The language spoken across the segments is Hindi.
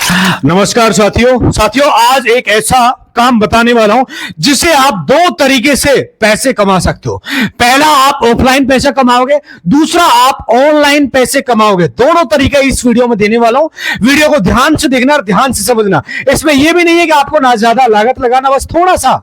नमस्कार साथियों, आज एक ऐसा काम बताने वाला हूं जिसे आप दो तरीके से पैसे कमा सकते हो। पहला, आप ऑफलाइन पैसा कमाओगे, दूसरा आप ऑनलाइन पैसे कमाओगे। दोनों तरीका इस वीडियो में देने वाला हूं। वीडियो को ध्यान से देखना और ध्यान से समझना। इसमें यह भी नहीं है कि आपको ना ज्यादा लागत लगाना, बस थोड़ा सा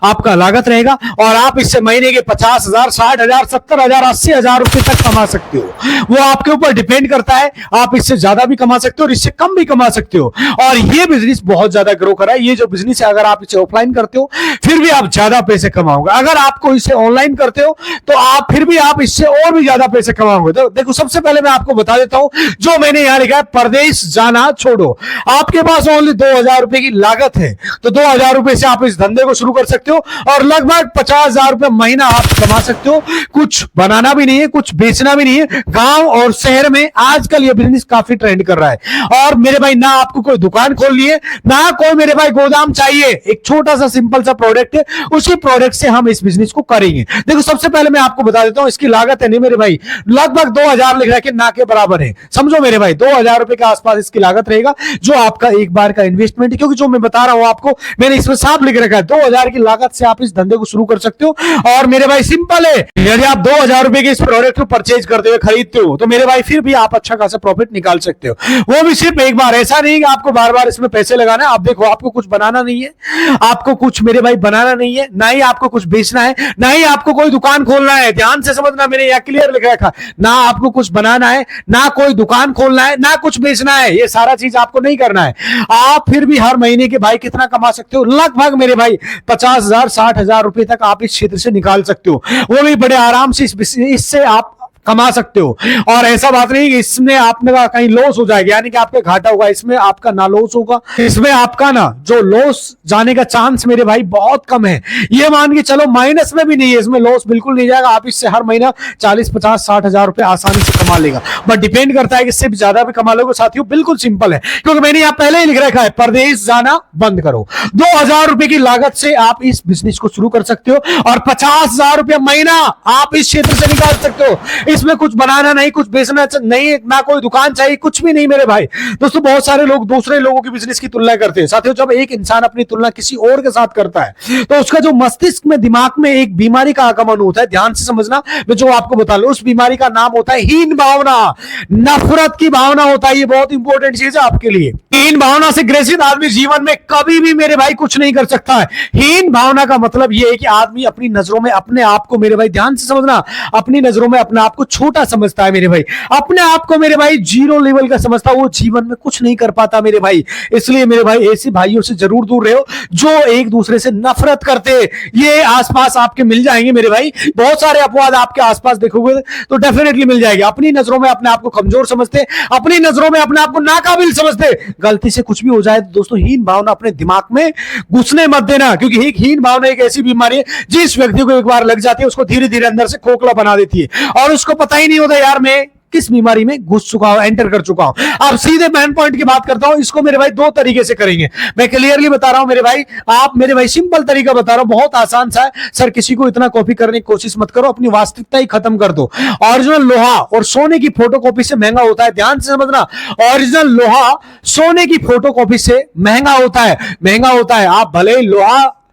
आपका लागत रहेगा और आप इससे महीने के 50,000, 60,000, 70,000, 80,000 रुपए तक कमा सकते हो। वो आपके ऊपर डिपेंड करता है। आप इससे ज्यादा भी कमा सकते हो और इससे कम भी कमा सकते हो। और ये बिजनेस बहुत ज्यादा ग्रो कर रहा है। ये जो बिजनेस है, अगर आप इसे ऑफलाइन करते हो फिर भी आप ज्यादा पैसे कमाओगे। अगर आपको इसे ऑनलाइन करते हो तो आप फिर भी आप इससे और भी ज्यादा पैसे कमाओगे। तो देखो, सबसे पहले मैं आपको बता देता हूं जो मैंने यहां लिखा है, परदेश जाना छोड़ो। आपके पास ओनली 2,000 रुपए की लागत है, तो 2,000 रुपए से आप इस धंधे को शुरू कर सकते हो और लगभग 50,000 रुपए महीना आप कमा सकते हो। कुछ बनाना भी नहीं है, कुछ बेचना भी नहीं है। गांव और शहर में आजकल ये बिजनेस काफी ट्रेंड कर रहा है। और मेरे भाई, ना आपको कोई दुकान खोलनी है, ना कोई मेरे भाई गोदाम चाहिए। एक छोटा सा सिंपल सा प्रोडक्ट है, उसी प्रोडक्ट से हम इस बिजनेस को करेंगे। देखो, सबसे पहले मैं आपको बता देता हूं, इसकी लागत है नहीं मेरे भाई, लगभग 2,000 लिख रहा है, ना के बराबर है। समझो मेरे भाई, 2,000 रुपए के आसपास इसकी लागत रहेगा, जो आपका एक बार का इन्वेस्टमेंट है। क्योंकि जो मैं बता रहा हूं आपको, मैंने इसमें साफ लिख रखा है, 2,000 की लागत से आप इस धंधे को शुरू कर सकते हो। और मेरे भाई सिंपल है, यदि आप 2,000 रुपए के इस प्रोडक्ट को परचेज करते हुए खरीदते हो तो मेरे भाई फिर भी आप अच्छा खासा प्रॉफिट निकाल सकते हो। वो भी सिर्फ एक बार। ऐसा नहीं कि आपको बार बार इसमें पैसे लगाना है। आप देखो, आपको कुछ बनाना नहीं है, आपको कुछ मेरे भाई बनाना नहीं है, ना ही आपको कुछ बेचना है, ना ही आपको कोई दुकान खोलना है। ध्यान से समझना, मैंने यह क्लियर लिख रखा, ना आपको कुछ बनाना है, ना कोई दुकान खोलना है, ना कुछ बेचना है। ये सारा चीज आपको नहीं करना है। आप फिर भी हर महीने के भाई कितना कमा सकते हो? लगभग मेरे भाई 50,000, 60,000 रुपए तक आप इस क्षेत्र से निकाल सकते हो। वो भी बड़े आराम से इससे आप कमा सकते हो। और ऐसा बात नहीं कि इसमें आपका कहीं लॉस हो जाएगा, यानी कि आपका घाटा होगा। इसमें आपका ना लॉस होगा, इसमें आपका ना जो लॉस जाने का चांस मेरे भाई बहुत कम है। ये मान के चलो माइनस में भी नहीं है, इसमें लॉस बिल्कुल नहीं जाएगा। आप इससे हर महीना 40, 50, 60,000 रुपए आसानी से कमा लेगा। बट डिपेंड करता है कि इससे ज्यादा भी कमा लोगे। साथियों, बिल्कुल सिंपल है, क्योंकि मैंने यहां पहले ही लिख रखा है, परदेश जाना बंद करो। 2,000 रुपए की लागत से आप इस बिजनेस को शुरू कर सकते हो और 50,000 रुपए महीना आप इस क्षेत्र से निकाल सकते हो। इसमें कुछ बनाना नहीं, कुछ बेचना नहीं, ना कोई दुकान चाहिए, कुछ भी नहीं मेरे भाई। दोस्तों, बहुत सारे लोग दूसरे लोगों की बिजनेस की तुलना करते हैं। साथियों, जब एक इंसान अपनी तुलना किसी और के साथ करता है तो उसका जो मस्तिष्क में, दिमाग में एक बीमारी का आगमन होता है। ध्यान से समझना, मैं जो आपको बता लूं, उस बीमारी का नाम होता है हीन भावना। नफरत की भावना होता है। ये बहुत इंपॉर्टेंट चीज है आपके लिए। हीन भावना से ग्रसित आदमी जीवन में कभी भी मेरे भाई कुछ नहीं कर सकता है। हीन भावना का मतलब यह है कि आदमी अपनी नजरों में अपने आप को, मेरे भाई ध्यान से समझना, अपनी नजरों में अपने आप को छोटा समझता है मेरे भाई। अपने आप को मेरे भाई जीरो लेवल का समझता है। वो जीवन में कुछ नहीं कर पाता मेरे भाई। इसलिए मेरे भाई, ऐसे भाइयों से जरूर दूर रहो जो एक दूसरे से नफरत करते। ये आसपास आपके मिल जाएंगे मेरे भाई। बहुत सारे अपवाद आपके आसपास देखोगे तो डेफिनेटली मिल जाएंगे। अपनी नजरों में अपने आप को कमजोर समझते, अपनी नजरों में अपने आप को नाकाबिल समझते। गलती से कुछ भी हो जाए तो दोस्तों, हीन भावना अपने दिमाग में घुसने मत देना, क्योंकि एक हीन भावना एक ऐसी बीमारी है जिस व्यक्ति को एक बार लग जाती है, उसको धीरे धीरे अंदर से खोखला बना देती है और उसको पता ही नहीं होता, यार मैं किस बीमारी में घुस चुका हूं, एंटर कर चुका हूं। अब सीधे मेन पॉइंट की बात करता हूं। इसको मेरे भाई दो तरीके से करेंगे। मैं क्लियरली बता रहा हूं मेरे भाई, आप मेरे भाई सिंपल तरीका बता रहा हूं, बहुत आसान सा है। सर, किसी को इतना कॉपी करने की कोशिश मत करो, अपनी वास्तविकता ही खत्म कर दो। ओरिजिनल लोहा और सोने की फोटोकॉपी से महंगा होता है। ध्यान से समझना, ओरिजिनल लोहा सोने की फोटोकॉपी से महंगा होता है। महंगा होता है। आप भले ही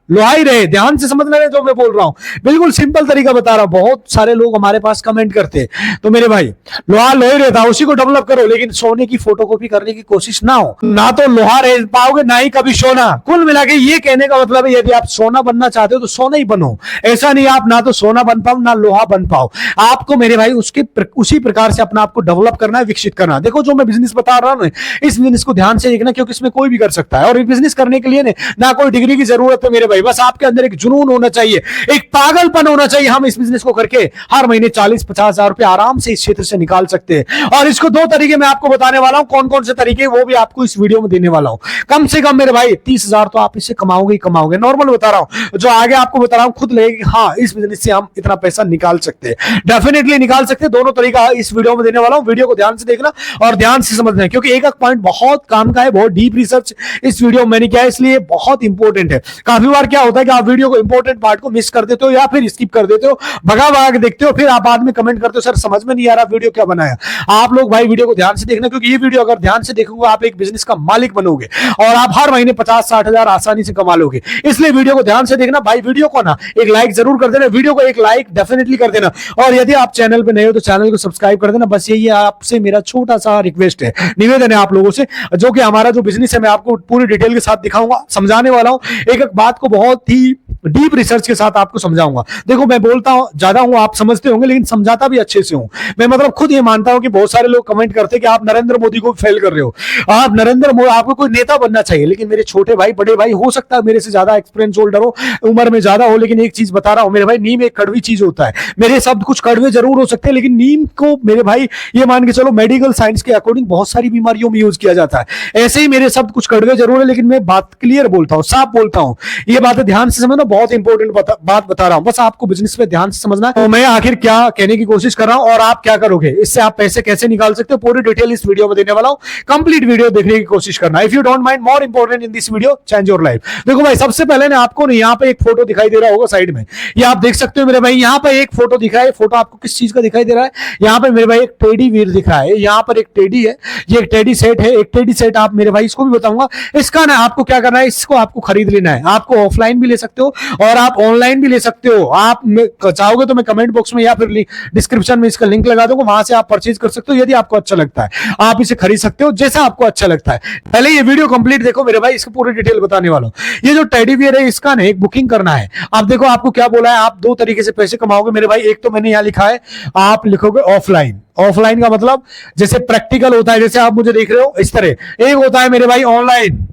लोहा ही रहे। ध्यान से समझ रहे जो मैं बोल रहा हूं, बिल्कुल सिंपल तरीका बता रहा हूं। बहुत सारे लोग हमारे पास कमेंट करते हैं, तो मेरे भाई लोहा ही रहता, उसी को डेवलप करो, लेकिन सोने की फोटोकॉपी करने की कोशिश ना हो। ना तो लोहा रह पाओगे, ना ही कभी सोना। कुल मिला के ये कहने का मतलब है, यदि आप सोना बनना चाहते हो तो सोना ही बनो। ऐसा नहीं आप ना तो सोना बन पाओ ना लोहा बन पाओ। आपको मेरे भाई उसी प्रकार से अपना आपको डेवलप करना है, विकसित करना है। देखो, जो मैं बिजनेस बता रहा हूं, इस बिजनेस को ध्यान से देखना, क्योंकि इसमें कोई भी कर सकता है। और बिजनेस करने के लिए ना कोई डिग्री की जरूरत है मेरे भाई। बस आपके अंदर एक जुनून होना चाहिए, एक पागलपन होना चाहिए। हम इस बिजनेस को करके हर महीने 40, 50,000 रुपए आराम से इस क्षेत्र से निकाल सकते हैं। और इसको दो तरीके मैं आपको बताने वाला हूं। कौन कौन से तरीके, वो भी आपको इस वीडियो में देने वाला हूं। कम से कम मेरे भाई 30,000 तो आप इससे कमाओगे ही कमाओगे। नॉर्मल बता रहा हूं, जो आगे आपको बता रहा हूं खुद लगेगा कि हाँ, इस बिजनेस से हम इतना पैसा निकाल सकते हैं। डेफिनेटली निकाल सकते हैं। दोनों तरीका इस वीडियो में देने वाला हूं। वीडियो को ध्यान से देखना और ध्यान से समझना है, क्योंकि एक एक पॉइंट बहुत काम का है। बहुत डीप रिसर्च इस वीडियो में मैंने किया है, इसलिए बहुत इंपॉर्टेंट है। काफी बार बार क्या होता है कि आप वीडियो को इंपॉर्टेंट पार्ट को मिस कर देते हो या फिर स्किप कर देते हो, भगा भगा के देखते हो, फिर आप बाद में कमेंट करते हो सर समझ में नहीं आ रहा वीडियो क्या बनाया। आप लोग भाई वीडियो को ध्यान से देखना, क्योंकि ये वीडियो अगर ध्यान से देखोगे आप एक बिजनेस का मालिक बनोगे और आप हर महीने 50-60 हजार आसानी से कमा लोगे। इसलिए वीडियो को ध्यान से देखना भाई। वीडियो को ना एक लाइक जरूर कर देना, वीडियो को एक लाइक डेफिनेटली कर देना, और यदि आप चैनल पे नए हो तो चैनल को सब्सक्राइब कर देना। बस यही आपसे मेरा छोटा सा रिक्वेस्ट है, निवेदन है आप लोगों से, जो कि हमारा जो बिजनेस है मैं आपको पूरी डिटेल के साथ दिखाऊंगा, समझाने वाला हूं, एक एक बात को बहुत ही डीप रिसर्च के साथ आपको समझाऊंगा। देखो मैं बोलता हूं ज्यादा हूं, आप समझते होंगे, लेकिन समझाता भी अच्छे से हूं। मैं मतलब खुद ये मानता हूं कि बहुत सारे लोग कमेंट करते हैं कि आप नरेंद्र मोदी को फेल कर रहे हो, आप नरेंद्र मोदी, आपको कोई नेता बनना चाहिए। लेकिन मेरे छोटे भाई बड़े भाई, हो सकता है मेरे से ज्यादा एक्सपीरियंस होल्डर हो, उम्र में ज्यादा हो, लेकिन एक चीज बता रहा हूं मेरे भाई, नीम एक कड़वी चीज होता है। मेरे शब्द कुछ कड़वे जरूर हो सकते हैं, लेकिन नीम को मेरे भाई ये मान के चलो मेडिकल साइंस के अकॉर्डिंग बहुत सारी बीमारियों में यूज किया जाता है। ऐसे ही मेरे शब्द कुछ कड़वे जरूर है, लेकिन मैं बात क्लियर बोलता हूं, साफ बोलता हूं। ये बातें ध्यान से समझना, बहुत इंपॉर्टेंट बात बता रहा हूं, बस आपको बिजनेस पे ध्यान से समझना है। तो मैं आखिर क्या कहने की कोशिश कर रहा हूं और आप क्या करोगे, इससे आप पैसे कैसे निकाल सकते हो, पूरी डिटेल इस वीडियो में देने वाला हूं। कंप्लीट वीडियो देखने की कोशिश करना। If you don't mind, more important in this video, change your life. देखो भाई सबसे पहले ना आपको यहाँ पे एक फोटो दिखाई दे रहा होगा साइड में, ये आप देख सकते हो मेरे भाई, यहाँ पे एक फोटो दिख रहा है। फोटो आपको किस चीज का दिखाई दे रहा है, यहाँ पे मेरे भाई एक टेडी वीर दिख रहा है, यहाँ पर एक टेडी है, ये एक टेडी सेट है। एक टेडी सेट आप मेरे भाई इसको भी बताऊंगा, इसका ना आपको क्या करना है, इसको आपको खरीद लेना है। आपको ऑफलाइन भी ले सकते हो और आप ऑनलाइन भी ले सकते हो। आप चाहोगे तो मैं कमेंट बॉक्स में या फिर डिस्क्रिप्शन में इसका लिंक लगा दूंगा, वहां से आप परचेज कर सकते हो। यदि आपको अच्छा लगता है आप इसे खरीद सकते हो, जैसा आपको अच्छा लगता है। पहले ये वीडियो कंप्लीट देखो मेरे भाई, इसकी पूरी डिटेल बताने वाला हूं। ये जो टेडी बियर है इसका ना एक बुकिंग करना है। आप देखो आपको क्या बोला है, आप दो तरीके से पैसे कमाओगे मेरे भाई। एक तो मैंने यहां लिखा है, आप लिखोगे ऑफलाइन। ऑफलाइन का मतलब जैसे प्रैक्टिकल होता है, जैसे आप मुझे देख रहे हो इस तरह। एक होता है मेरे भाई ऑनलाइन,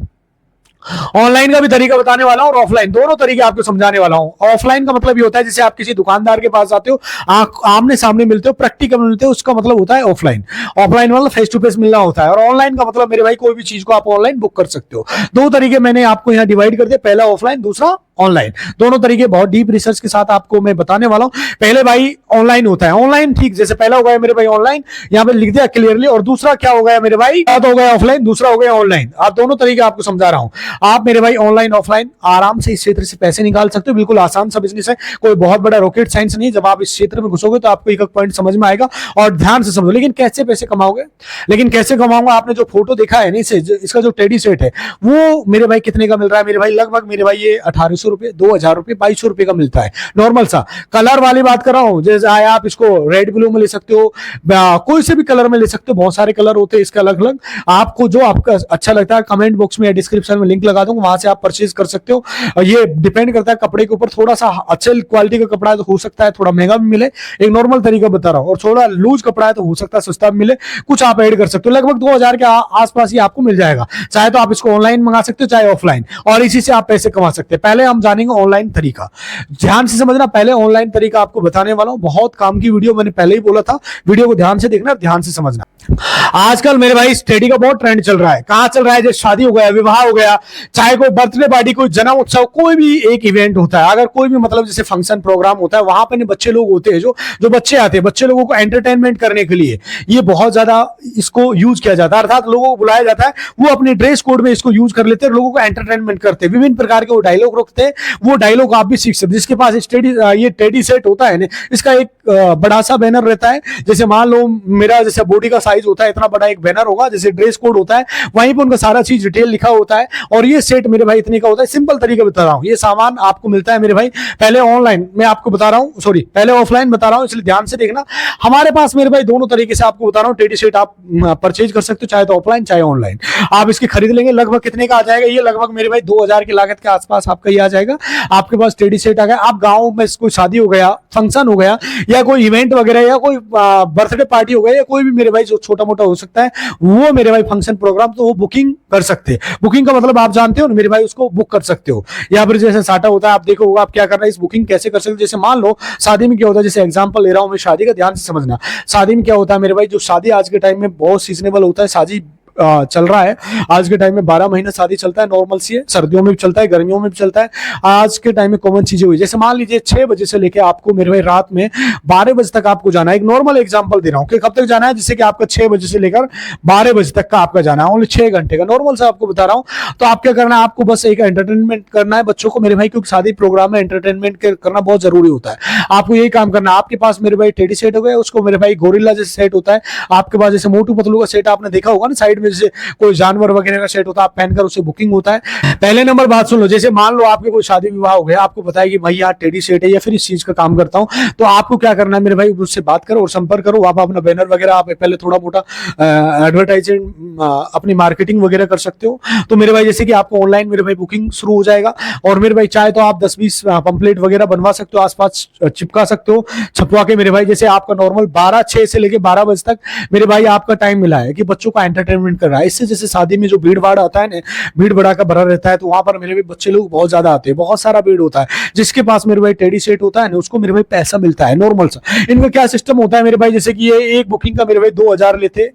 ऑनलाइन का भी तरीका बताने वाला हूं और ऑफलाइन, दोनों तरीके आपको समझाने वाला हूं। ऑफलाइन का मतलब ये होता है जैसे आप किसी दुकानदार के पास जाते हो, आमने सामने मिलते हो, प्रैक्टिकल मिलते हो, उसका मतलब होता है ऑफलाइन। ऑफलाइन मतलब फेस टू फेस मिलना होता है। और ऑनलाइन का मतलब मेरे भाई कोई भी चीज को आप ऑनलाइन बुक कर सकते हो। दो तरीके मैंने आपको यहां डिवाइड कर दिया, पहला ऑफलाइन, दूसरा ऑनलाइन। दोनों तरीके बहुत डीप रिसर्च के साथ आपको मैं बताने वाला हूं। पहले भाई ऑनलाइन होता है, ऑनलाइन ठीक, जैसे पहला हो गया मेरे भाई ऑनलाइन, यहां पे लिख दिया क्लियरली। और दूसरा क्या हो गया मेरे भाई, हो गया ऑफलाइन, दूसरा हो गया ऑनलाइन। आप दोनों तरीके आपको समझा रहा हूं। आप मेरे भाई ऑनलाइन ऑफलाइन आराम से इस क्षेत्र से पैसे निकाल सकते हो। बिल्कुल आसान सा बिजनेस है, कोई बहुत बड़ा रॉकेट साइंस नहीं। जब आप इस क्षेत्र में घुसोगे तो आपको एक एक पॉइंट समझ में आएगा और ध्यान से समझो। लेकिन कैसे पैसे कमाओगे, लेकिन कैसे कमाऊंगा, आपने जो फोटो देखा है नहीं से, इसका जो टेडी सेट है वो मेरे भाई कितने का मिल रहा है मेरे भाई, लगभग मेरे भाई ये 1800 रुपए, 2000 रुपए, 2200 रुपए का मिलता है नॉर्मल सा। कलर वाली बात कर रहा हूं, जैसे आप इसको रेड ब्लू में ले सकते हो, कोई से भी कलर में ले सकते हो, बहुत सारे कलर होते हैं इसके अलग अलग। आपको जो आपका अच्छा लगता है कमेंट बॉक्स में या डिस्क्रिप्शन में लिंक लगा दूंगा, वहां से आप परचेज कर सकते हो। ये डिपेंड करता है कपड़े के ऊपर, थोड़ा सा अच्छे क्वालिटी का कपड़ा है तो हो सकता है थोड़ा महंगा भी मिले, एक नॉर्मल तरीका बता रहा हूं। और थोड़ा लूज कपड़ा है तो हो सकता है सस्ता भी मिले, कुछ आप ऐड कर सकते हो। लगभग 2000 के आसपास ही आपको मिल जाएगा। चाहे तो आप इसको ऑनलाइन मंगा सकते हो, चाहे ऑफलाइन, और इसी से आप पैसे कमा सकते हैं। पहले हम जानेंगे ऑनलाइन तरीका, ध्यान से समझना। पहले ऑनलाइन तरीका आपको बताने वाला हूं, बहुत काम की वीडियो, मैंने पहले ही बोला था। वीडियो को ध्यान से देखना, ध्यान से समझना। आजकल मेरे भाई स्टडी का बहुत ट्रेंड चल रहा है। कहां चल रहा है, जैसे शादी हो गया, विवाह हो गया, चाहे कोई बर्थडे पार्टी, कोई जन्म उत्सव, कोई भी एक इवेंट होता है, अगर कोई भी मतलब जैसे फंक्शन प्रोग्राम होता है, वहां पर बच्चे लोग होते हैं, जो बच्चे आते हैं, बच्चे लोगों को एंटरटेनमेंट करने के लिए ये बहुत ज्यादा इसको यूज किया जाता है। अर्थात लोगों को बुलाया जाता है, वो अपने ड्रेस कोड में इसको यूज कर लेते हैं, लोगों को एंटरटेनमेंट करते हैं, विभिन्न प्रकार के वो डायलॉग रखते हैं। वो डायलॉग आप भी सीख सकते। जिसके पास ये टेडी सेट होता है, इसका एक बड़ा सा बैनर रहता है। जैसे मान लो मेरा जैसे बॉडी का साइज होता है, इतना बड़ा एक बैनर होगा, जैसे ड्रेस कोड होता है, वहीं पर उनका सारा चीज डिटेल लिखा होता है। और ये सेट मेरे भाई इतने का होता है। सिंपल तरीका बता रहा हूं, ये सामान आपको मिलता है मेरे भाई पहले ऑनलाइन, मैं आपको बता रहा हूं, सॉरी पहले ऑफलाइन बता रहा हूं, इसलिए ध्यान से देखना। हमारे पास मेरे भाई दोनों तरीके से आपको बता रहा हूं, टेडी सेट आप परचेज कर सकते हो, चाहे तो ऑफलाइन चाहे ऑनलाइन। आप इसके खरीद लेंगे, लगभग कितने का आ जाएगा, ये लगभग मेरे भाई 2000 की लागत के आसपास आपका ये आ जाएगा। आपके पास टेडी सेट आ गया। आप गांव में कोई शादी हो गया, फंक्शन हो गया, या कोई इवेंट वगैरह, या कोई बर्थडे पार्टी हो गया, या कोई भी मेरे भाई जो छोटा मोटा हो सकता है, वो मेरे भाई फंक्शन प्रोग्राम, तो वो बुकिंग कर सकते हैं। बुकिंग का मतलब आप जानते हो ना मेरे भाई, उसको बुक कर सकते हो। या फिर जैसे साटा होता है, आप देखो होगा आप क्या करना है, इस बुकिंग कैसे कर सकते हो। जैसे मान लो शादी में क्या होता है, जैसे एग्जांपल ले रहा हूं मैं शादी का, ध्यान से समझना। शादी में क्या होता है मेरे भाई, जो शादी आज के टाइम में बहुत सीजनेबल होता है, शादी चल रहा है। आज के टाइम में 12 महीने शादी चलता है, नॉर्मल सी है, सर्दियों में भी चलता है, गर्मियों में भी चलता है। आज के टाइम में कॉमन चीजें हुई, जैसे मान लीजिए 6 बजे से लेके आपको मेरे भाई रात में 12 बजे तक आपको जाना है। एक नॉर्मल एग्जांपल दे रहा हूं कि कब तक जाना है, जिससे कि आपका 6 बजे से लेकर 12 बजे तक का आपका जाना है, ओनली 6 घंटे का नॉर्मल से आपको बता रहा हूं। तो आप क्या करना है, आपको बस एक एंटरटेनमेंट करना है बच्चों को मेरे भाई, क्योंकि शादी प्रोग्राम में एंटरटेनमेंट करना बहुत जरूरी होता है। आपको यही काम करना है। आपके पास मेरे भाई टेडी सेट हो गया, उसको मेरे भाई गोरिल्ला जैसे सेट होता है, आपके पास जैसे मोटू पतलू का सेट आपने देखा होगा ना, साइड में जैसे कोई जानवर वगैरह का सेट होता है, आप पहनकर उसे बुकिंग होता है। पहले नंबर बात सुन लो, जैसे मान लो आपके कोई शादी विवाह हो गया, आपको पता है कि भाई यार टेडी सेट है या फिर इस चीज का काम करता हूं, तो आपको क्या करना है मेरे भाई, उससे बात करो और संपर्क करो। आप अपना बैनर वगैरह आप पहले थोड़ा मोटा एडवर्टाइजिंग अपनी मार्केटिंग वगैरह कर सकते हो। तो मेरे भाई जैसे कि आपको ऑनलाइन मेरे भाई बुकिंग शुरू हो जाएगा, और मेरे भाई चाहे तो आप 10-20 पंपलेट वगैरह बनवा सकते हो, आसपास चिपका सकते हो, छपवा के मेरे भाई जैसे आपका नॉर्मल 6 से लेके 12 बजे तक मेरे भाई आपका टाइम मिला है कि बच्चों का एंटरटेनमेंट कर रहा है। इससे जैसे शादी में जो भीड़ भाड़ आता है ना, भीड़ भड़ा का भरा रहता है, तो वहां पर मेरे भाई बच्चे लोग बहुत ज्यादा आते हैं, बहुत सारा भीड़ होता है। जिसके पास मेरे भाई टेडी सेट होता है ना, उसको मेरे भाई पैसा मिलता है नॉर्मल सा। इनका क्या सिस्टम होता है मेरे भाई, जैसे कि ये एक बुकिंग का मेरे भाई 2000 लेते,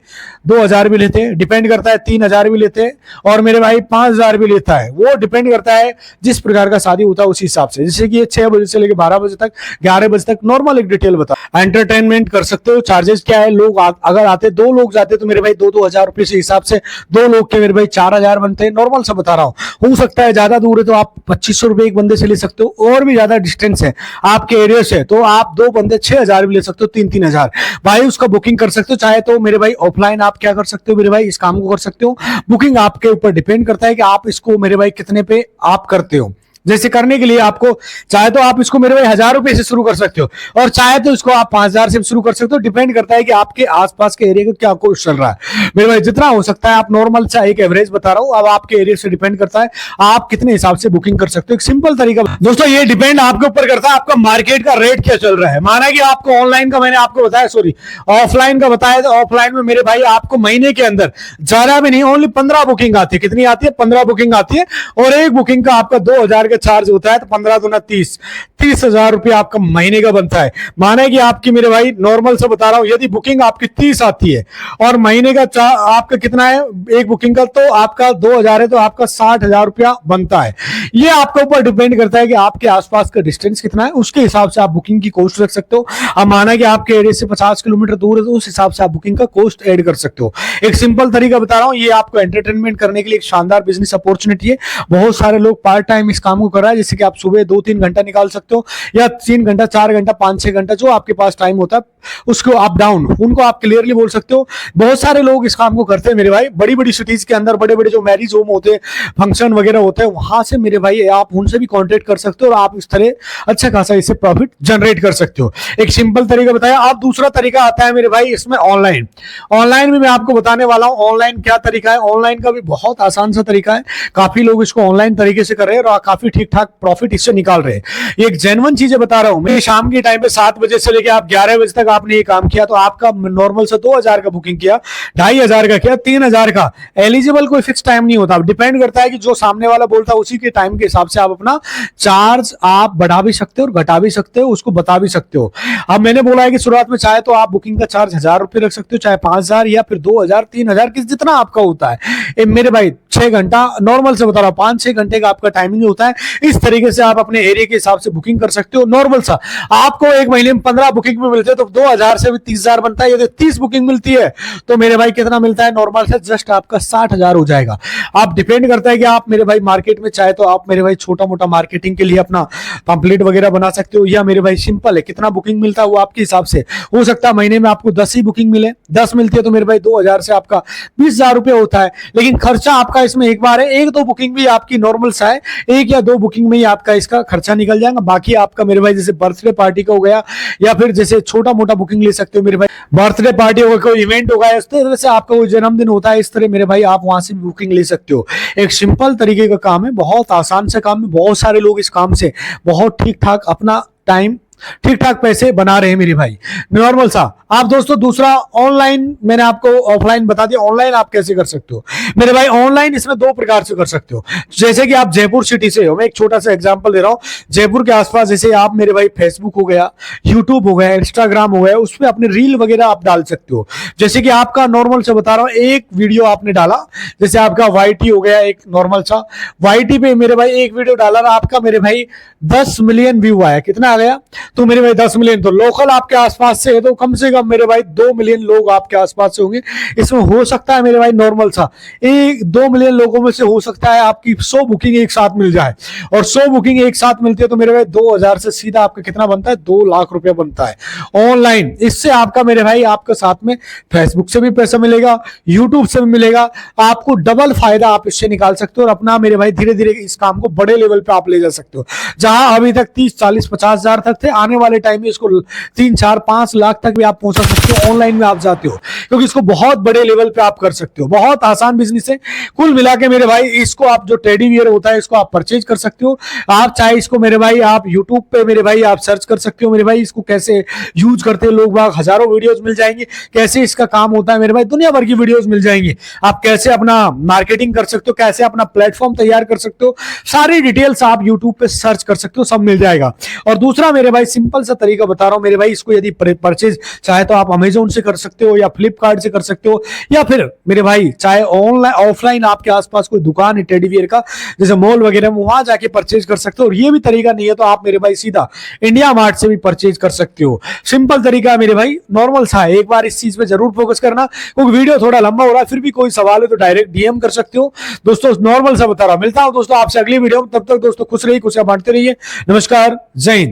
2000 भी लेते, डिपेंड करता है 3000 भी लेते, और मेरे भाई 5000 भी लेता है। वो डिपेंड करता है जिस प्रकार का शादी होता है उसी हिसाब से। जैसे कि ये 6 बजे से लेकर 12 बजे तक, 11 बजे तक नॉर्मल एक डिटेल बता। एंटरटेनमेंट कर सकते हो। चार्जेस क्या है, लोग अगर आते 2 लोग जाते तो मेरे भाई 2-2 हजार रुपए से हिसाब से 2 लोग के मेरे भाई 4000 बनते हैं। नॉर्मल सा बता रहा हूं। हो सकता है ज्यादा दूर है तो आप 2500 रुपए एक बंदे से ले सकते हो, और भी ज्यादा डिस्टेंस है आपके एरिया से तो आप 2 बंदे 6000 भी ले सकते हो, 3-3 हजार भाई उसका बुकिंग कर सकते हो। चाहे तो मेरे भाई ऑफलाइन आप क्या कर सकते हो मेरे भाई, इस काम को कर सकते हो। बुकिंग आपके ऊपर डिपेंड करता है कि आप इसको मेरे भाई कितने पे आप करते हो। जैसे करने के लिए आपको चाहे तो आप इसको मेरे भाई 1000 रुपए से शुरू कर सकते हो, और चाहे तो इसको आप 5000 से शुरू कर सकते हो। डिपेंड करता है कि आपके आसपास के एरिया का क्या कोर्स चल रहा है मेरे भाई। जितना हो सकता है आप नॉर्मल सा एक एवरेज बता रहा हूं, अब आपके एरिया से डिपेंड करता है आप कितने हिसाब से बुकिंग कर सकते हो। एक सिंपल तरीका दोस्तों, ये डिपेंड आपके ऊपर करता है आपका मार्केट का रेट क्या चल रहा है। माना कि आपको ऑनलाइन का मैंने आपको बताया, सॉरी ऑफलाइन का बताया, तो ऑफलाइन में मेरे भाई आपको महीने के अंदर ज्यादा भी नहीं, ओनली 15 बुकिंग आती है। कितनी आती है? 15 बुकिंग आती है, और एक बुकिंग का आपका 2000 का चार्ज होता है, तो 15 दूना 30 हजार रुपया आपका महीने का बनता है। माने कि आपकी मेरे भाई नॉर्मल से बता रहा हूं, यदि बुकिंग आपकी 30 आती है और महीने का आपका कितना है एक बुकिंग का, तो आपका 2000 है तो आपका 60,000 रुपया बनता है। ये आपके ऊपर डिपेंड करता है कि आपके आसपास का डिस्टेंस कितना है, उसके हिसाब से आप बुकिंग की कॉस्ट रख सकते हो। अब माना कि आपके एरिया से 50 किलोमीटर दूर है तो उस हिसाब से आप बुकिंग का कॉस्ट ऐड कर सकते हो। एक सिंपल तरीका बता रहा हूं, ये आपको एंटरटेनमेंट करने के लिए एक शानदार बिजनेस अपॉर्चुनिटी है। बहुत सारे लोग पार्ट टाइम इस काम को कर रहा है, जैसे कि आप सुबह 2-3 घंटा निकाल सकते हो, या 3 घंटा 4 घंटा 5-6 घंटा जो आपके पास टाइम होता है उसको आप डाउन उनको आप क्लियरली बोल सकते हो। बहुत सारे लोग इस काम को करते हैं मेरे भाई, बड़ी बड़ी सिटीज के अंदर बड़े बड़े जो मैरिज होम होते हैं, फंक्शन वगैरह होते हैं, वहां से मेरे भाई आप उनसे भी कॉन्टेक्ट कर सकते हो और आप इस तरह अच्छा खासा इससे प्रॉफिट जनरेट कर सकते हो। एक सिंपल तरीका बताया। आप दूसरा तरीका आता है मेरे भाई इसमें ऑनलाइन। ऑनलाइन भी मैं आपको बताने वाला हूं ऑनलाइन क्या तरीका है। ऑनलाइन का भी बहुत आसान सा तरीका है, काफी लोग इसको ऑनलाइन तरीके से कर रहे हैं और काफी ठीक ठाक प्रॉफिट इससे निकाल रहे हैं। एक जेन्युइन चीजें बता रहा हूं मैं। शाम के टाइम पे 7 बजे से लेकर आप 11 बजे तक आपने ये काम किया तो आपका नॉर्मल से 2000 का बुकिंग किया, 2500 का किया, 3000 का, एलिजिबल कोई फिक्स टाइम नहीं होता। डिपेंड करता है कि जो सामने वाला बोलता है उसी के टाइम के हिसाब से आप अपना चार्ज आप बढ़ा भी सकते हो और घटा भी सकते हो, उसको बता भी सकते हो। अब मैंने बोला है कि शुरुआत में चाहे तो आप बुकिंग का चार्ज 1000 रुपए रख सकते हो, चाहे 5000 या फिर 2000 3000 किस जितना आपका होता है। मेरे भाई 6 घंटा नॉर्मल से बता रहा हूं, 5-6 घंटे का आपका टाइमिंग होता है। इस तरीके से आप अपने एरिया के हिसाब से बुकिंग कर सकते हो। नॉर्मल सा आपको एक महीने में 15 बुकिंग में मिलते हैं तो 2000 से भी 30,000 बनता है। यदि 30 बुकिंग मिलती है तो मेरे भाई कितना मिलता है नॉर्मल से जस्ट आपका 60,000 हो जाएगा। आप डिपेंड करता है कि आप मेरे भाई मार्केट में चाहे तो आप मेरे भाई छोटा मोटा मार्केटिंग के लिए अपना पंपलेट वगैरह बना सकते हो, या मेरे भाई सिंपल है कितना बुकिंग मिलता है वो आपके हिसाब से हो सकता है। महीने में आपको 10 ही बुकिंग मिले, 10 मिलती है तो मेरे भाई 2000 से आपका 20,000 रुपए होता है। लेकिन खर्चा आपका इसमें एक बार है, 1-2 बुकिंग भी आपकी नॉर्मल सा है, 1 या 2 बुकिंग में ही आपका इसका खर्चा निकल जाएगा। बाकी आपका मेरे भाई जैसे बर्थडे पार्टी का हो गया या फिर जैसे छोटा मोटा बुकिंग ले सकते हो मेरे भाई, बर्थडे पार्टी होगा, कोई इवेंट होगा, इस तरह से आपका कोई जन्मदिन होता है, इस तरह मेरे भाई आप वहां से भी बुकिंग ले सकते हो। एक सिंपल तरीके का काम है, बहुत आसान से काम है। बहुत सारे लोग इस काम से बहुत ठीक ठाक अपना टाइम ठीक ठाक पैसे बना रहे हैं मेरे भाई, नॉर्मल सा। आप दोस्तों दूसरा ऑनलाइन, मैंने आपको ऑफलाइन बता दिया, ऑनलाइन आप कैसे कर सकते हो मेरे भाई। ऑनलाइन इसमें दो प्रकार से कर सकते हो। जैसे कि आप जयपुर सिटी से हो, मैं एक छोटा सा एग्जांपल दे रहा हूं। जयपुर के आसपास जैसे आप मेरे भाई फेसबुक हो गया, यूट्यूब हो गया, इंस्टाग्राम हो गया, उसमें अपने रील वगैरह आप डाल सकते हो। जैसे कि आपका नॉर्मल से बता रहा हूं, एक वीडियो आपने डाला, जैसे आपका वाईटी हो गया एक नॉर्मल सा, वाईटी पे मेरे भाई एक वीडियो डाला और आपका मेरे भाई 10 मिलियन व्यू आया। कितना आ गया? तो मेरे भाई 10 मिलियन। तो लोकल आपके आसपास से है तो कम से कम मेरे भाई 2 मिलियन लोग आपके आसपास से होंगे। इसमें हो सकता है मेरे भाई नॉर्मल सा 2 मिलियन लोगों में से हो सकता है आपकी 100 बुकिंग एक साथ मिल जाए, और 100 बुकिंग एक साथ मिलती है तो मेरे भाई 2000 से सीधा आपका कितना बनता है? 2 लाख रुपया बनता है ऑनलाइन। इससे आपका मेरे भाई आपके साथ में फेसबुक से भी पैसा मिलेगा, यूट्यूब से भी मिलेगा, आपको डबल फायदा आप इससे निकाल सकते हो और अपना मेरे भाई धीरे धीरे इस काम को बड़े लेवल पे आप ले जा सकते हो। जहां अभी तक 30 40 50 हजार तक थे, आने वाले टाइम में इसको 3 4 5 लाख तक भी आप पहुंचा सकते हो। ऑनलाइन में आप जाते हो क्योंकि इसको बहुत बड़े लेवल पे आप कर सकते हो। बहुत आसान बिजनेस है कुल मिला के मेरे भाई। इसको आप जो टेडी बियर होता है इसको आप परचेज कर सकते हो। आप चाहे इसको मेरे भाई आप यूट्यूब पे मेरे भाई आप सर्च कर सकते हो मेरे भाई, इसको कैसे यूज करते हैं लोग बाग, हजारों वीडियोस मिल जाएंगे कैसे इसका काम होता है मेरे भाई, दुनिया भर की वीडियोस मिल जाएंगी। आप कैसे अपना मार्केटिंग कर सकते हो, कैसे अपना प्लेटफॉर्म तैयार कर सकते हो, सारी डिटेल्स आप यूट्यूब पे सर्च कर सकते हो, सब मिल जाएगा। और दूसरा मेरे भाई सिंपल सा तरीका बता रहा हूं मेरे भाई, इसको यदि परचेज चाहे तो आप अमेजोन से कर सकते हो या फ्लिपकार्ट से कर सकते हो, या फिर मेरे भाई चाहे ऑनलाइन ऑफलाइन आपके आसपास कोई दुकान है टेडी बियर का जैसे मॉल वगैरह में, वहां जाके परचेज कर सकते हो। और ये भी तरीका नहीं है तो आप मेरे भाई सीधा इंडिया मार्ट से भी परचेज कर सकते हो। सिंपल तरीका है मेरे भाई, नॉर्मल सा है। एक बार इस चीज पे जरूर फोकस करना क्योंकि वीडियो थोड़ा लंबा हो रहा है, फिर भी कोई सवाल है तो डायरेक्ट डीएम कर सकते हो दोस्तों। नॉर्मल सा बता रहा हूं। मिलता हूं दोस्तों आपसे अगली वीडियो में, तब तक दोस्तों खुश रहिए, खुशियां बांटते रहिए। नमस्कार, जय हिंद।